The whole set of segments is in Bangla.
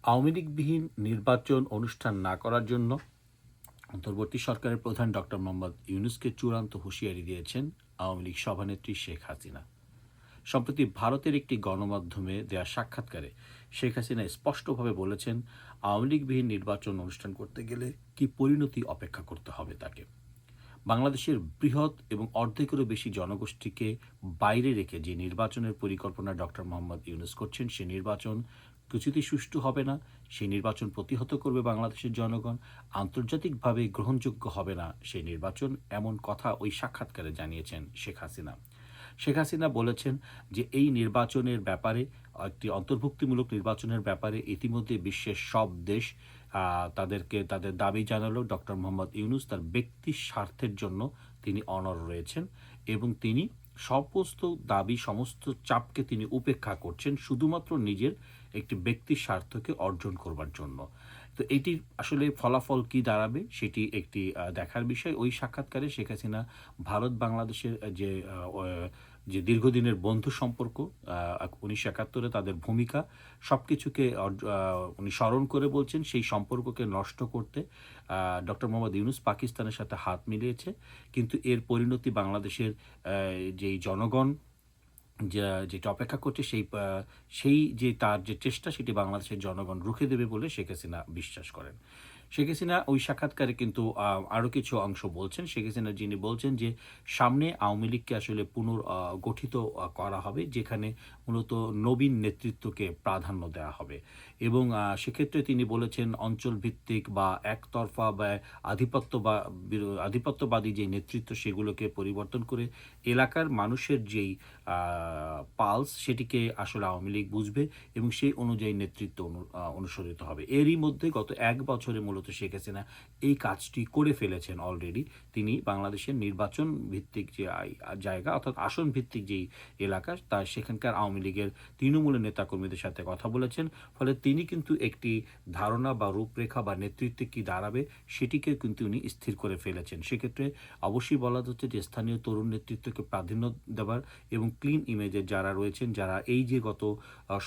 আওয়ামী লীগবিহীন নির্বাচন অনুষ্ঠান না করার জন্য অন্তর্বর্তী সরকারের প্রধান ডক্টর মোহাম্মদ ইউনূসকে চূড়ান্ত হুঁশিয়ারি দিয়েছেন আওয়ামী লীগ সভানেত্রী শেখ হাসিনা। সম্প্রতি ভারতের একটি গণমাধ্যমে দেয়া সাক্ষাৎকারে শেখ হাসিনা স্পষ্টভাবে বলেছেন, আওয়ামী লীগবিহীন নির্বাচন অনুষ্ঠান করতে গেলে কি পরিণতি অপেক্ষা করতে হবে তাকে। বাংলাদেশের বৃহৎ এবং অর্ধেকেরও বেশি জনগোষ্ঠীকে বাইরে রেখে যে নির্বাচনের পরিকল্পনা ডক্টর মোহাম্মদ ইউনূস করছেন, সে নির্বাচন কিছুতেই সুষ্ঠু হবে না। সেই নির্বাচন প্রতিহত করবে বাংলাদেশের জনগণ। আন্তর্জাতিকভাবে গ্রহণযোগ্য হবে না সেই নির্বাচন, এমন কথা ওই সাক্ষাৎকারে জানিয়েছেন শেখ হাসিনা। শেখ হাসিনা বলেছেন যে এই নির্বাচনের ব্যাপারে, একটি অন্তর্ভুক্তিমূলক নির্বাচনের ব্যাপারে ইতিমধ্যে বিশ্বের সব দেশ তাদেরকে তাদের দাবি জানালো। ডক্টর মোহাম্মদ ইউনূস তার ব্যক্তি স্বার্থের জন্য তিনি অনড় রয়েছেন এবং তিনি সমস্ত দাবি, সমস্ত চাপকে তিনি উপেক্ষা করছেন শুধুমাত্র নিজের একটি ব্যক্তির স্বার্থকে অর্জন করবার জন্য। তো এটির আসলে ফলাফল কি দাঁড়াবে সেটি একটি দেখার বিষয়। ওই সাক্ষাৎকারে শেখ হাসিনা ভারত বাংলাদেশের যে দীর্ঘদিনের বন্ধু সম্পর্ক, ১৯৭১ তাদের ভূমিকা সবকিছুকে উনি স্মরণ করে বলছেন সেই সম্পর্ককে নষ্ট করতে ডক্টর মোহাম্মদ ইউনূস পাকিস্তানের সাথে হাত মিলিয়েছে। কিন্তু এর পরিণতি বাংলাদেশের যেই জনগণ যেটা অপেক্ষা করছে সেই যে তার যে চেষ্টা সেটি বাংলাদেশের জনগণ রুখে দেবে বলে শেখ হাসিনা বিশ্বাস করেন। শেখ হাসিনা ওই সাক্ষাৎকারে কিন্তু আরও কিছু অংশ বলছেন। শেখ হাসিনা যিনি বলছেন যে সামনে আওয়ামী লীগকে আসলে পুনর্গঠিত করা হবে, যেখানে মূলত নবীন নেতৃত্বকে প্রাধান্য দেওয়া হবে এবং সেক্ষেত্রে তিনি বলেছেন অঞ্চলভিত্তিক বা একতরফা বা আধিপত্যবাদী যে নেতৃত্ব সেগুলোকে পরিবর্তন করে এলাকার মানুষের যেই পালস সেটিকে আসলে আওয়ামী লীগ বুঝবে এবং সেই অনুযায়ী নেতৃত্ব অনুসরিত হবে। এরই মধ্যে গত ১ বছরে মূলত শেখ হাসিনা এই কাজটি করে ফেলেছেন অলরেডি। তিনি বাংলাদেশের নির্বাচন ভিত্তিক যে জায়গা, অর্থাৎ আসন ভিত্তিক যেই এলাকা, সেখানকার আওয়ামী লীগের তৃণমূলের নেতাকর্মীদের সাথে কথা বলেছেন। ফলে তিনি কিন্তু একটি ধারণা বা রূপরেখা বা নেতৃত্বে কি দাঁড়াবে সেটিকে কিন্তু উনি স্থির করে ফেলেছেন। সেক্ষেত্রে অবশ্যই বলা হচ্ছে যে স্থানীয় তরুণ নেতৃত্বকে প্রাধান্য দেওয়ার এবং ক্লিন ইমেজের যারা রয়েছেন, যারা এই যে গত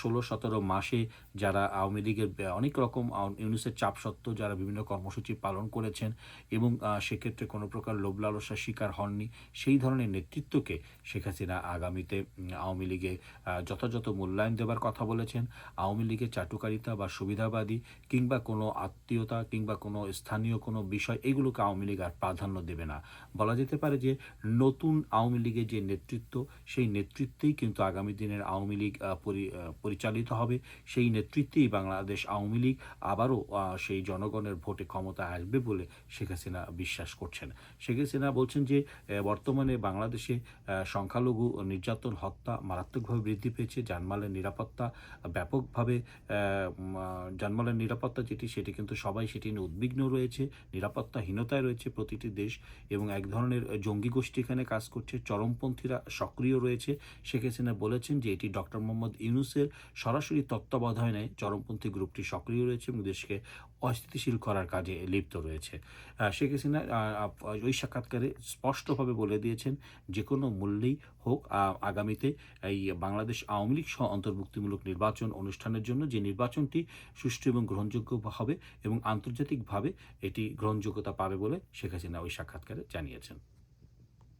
১৬-১৭ মাসে যারা আওয়ামী লীগের অনেক রকম ইউনূসের চাপ সত্ত্বেও যারা বিভিন্ন কর্মসূচি পালন করেছেন এবং সেক্ষেত্রে কোনো প্রকার লোভ লালসার শিকার হননি, সেই ধরনের নেতৃত্বকে শেখ হাসিনা আগামীতে আওয়ামী লীগে যথাযথ মূল্যায়ন দেবার কথা বলেছেন। আওয়ামী লীগের চাটুকারিতা বা সুবিধাবাদী কিংবা কোনো আত্মীয়তা কিংবা কোনো স্থানীয় কোনো বিষয়, এগুলোকে আওয়ামী লীগ আর প্রাধান্য দেবে না। বলা যেতে পারে যে নতুন আওয়ামী লীগের যে নেতৃত্ব, সেই নেতৃত্বেই কিন্তু আগামী দিনের আওয়ামী লীগ পরিচালিত হবে। সেই নেতৃত্বেই বাংলাদেশ আওয়ামী লীগ আবারও সেই জনগণের ভোটে ক্ষমতায় আসবে বলে শেখ হাসিনা বিশ্বাস করছেন। শেখ হাসিনা বলছেন যে বর্তমানে বাংলাদেশে সংখ্যালঘু নির্যাতন, হত্যা মারাত্মকভাবে বৃদ্ধি পেয়েছে। জানমালের নিরাপত্তা ব্যাপকভাবে জানমালের নিরাপত্তা সেটি কিন্তু সবাই সেটি নিয়ে উদ্বিগ্ন রয়েছে। নিরাপত্তাহীনতায় রয়েছে প্রতিটি দেশ এবং এক ধরনের জঙ্গি গোষ্ঠী এখানে কাজ করছে। চরমপন্থীরা সক্রিয় রয়েছে। শেখ হাসিনা বলেছেন যে এটি ডক্টর মোহাম্মদ ইউনূসের সরাসরি তত্ত্বাবধানে চরমপন্থী গ্রুপটি সক্রিয় রয়েছে এবং দেশকে অস্থিতিশীল করার কাজে লিপ্ত রয়েছে। শেখ হাসিনা ওই সাক্ষাৎকারে স্পষ্টভাবে বলে দিয়েছেন যে কোনো মূল্যেই হোক আগামীতে এই বাংলাদেশ আওয়ামী লীগ সহ অন্তর্ভুক্তিমূলক নির্বাচন অনুষ্ঠানের জন্য যে নির্বাচনটি সুষ্ঠু এবং গ্রহণযোগ্য হবে এবং আন্তর্জাতিকভাবে এটি গ্রহণযোগ্যতা পাবে বলে শেখ হাসিনা ওই সাক্ষাৎকারে জানিয়েছেন।